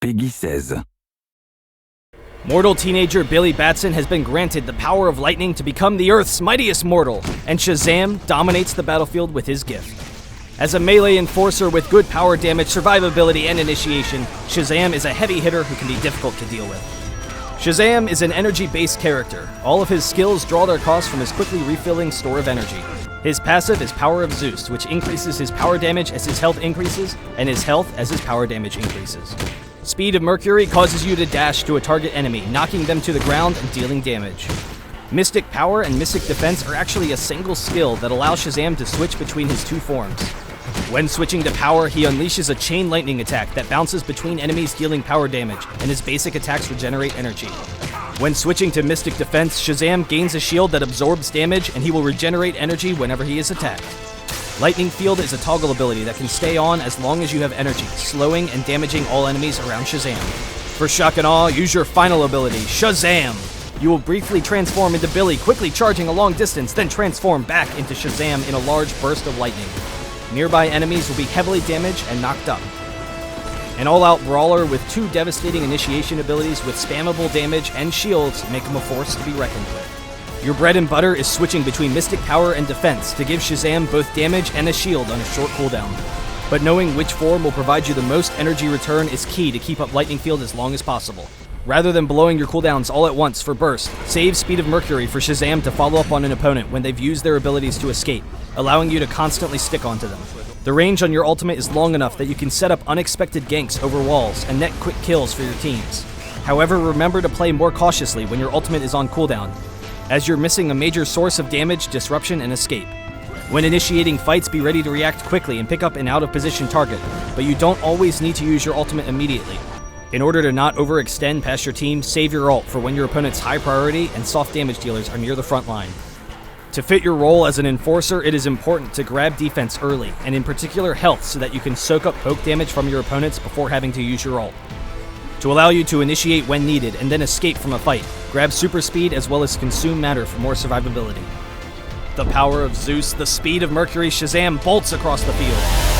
Peggy 16. Mortal teenager Billy Batson has been granted the power of lightning to become the Earth's mightiest mortal, and Shazam dominates the battlefield with his gift. As a melee enforcer with good power damage, survivability, and initiation, Shazam is a heavy hitter who can be difficult to deal with. Shazam is an energy-based character. All of his skills draw their cost from his quickly refilling store of energy. His passive is Power of Zeus, which increases his power damage as his health increases, and his health as his power damage increases. Speed of Mercury causes you to dash to a target enemy, knocking them to the ground and dealing damage. Mystic Power and Mystic Defense are actually a single skill that allows Shazam to switch between his two forms. When switching to Power, he unleashes a chain lightning attack that bounces between enemies dealing power damage, and his basic attacks regenerate energy. When switching to Mystic Defense, Shazam gains a shield that absorbs damage, and he will regenerate energy whenever he is attacked. Lightning Field is a toggle ability that can stay on as long as you have energy, slowing and damaging all enemies around Shazam. For shock and awe, use your final ability, Shazam! You will briefly transform into Billy, quickly charging a long distance, then transform back into Shazam in a large burst of lightning. Nearby enemies will be heavily damaged and knocked up. An all-out brawler with two devastating initiation abilities with spammable damage and shields make him a force to be reckoned with. Your bread and butter is switching between Mystic Power and Defense to give Shazam both damage and a shield on a short cooldown. But knowing which form will provide you the most energy return is key to keep up Lightning Field as long as possible. Rather than blowing your cooldowns all at once for burst, save Speed of Mercury for Shazam to follow up on an opponent when they've used their abilities to escape, allowing you to constantly stick onto them. The range on your ultimate is long enough that you can set up unexpected ganks over walls and net quick kills for your teams. However, remember to play more cautiously when your ultimate is on cooldown, as you're missing a major source of damage, disruption, and escape. When initiating fights, be ready to react quickly and pick up an out-of-position target, but you don't always need to use your ultimate immediately. In order to not overextend past your team, save your ult for when your opponent's high priority and soft damage dealers are near the front line. To fit your role as an enforcer, it is important to grab defense early, and in particular health, so that you can soak up poke damage from your opponents before having to use your ult. To allow you to initiate when needed and then escape from a fight, grab super speed as well as consume matter for more survivability. The power of Zeus, the speed of Mercury, Shazam bolts across the field.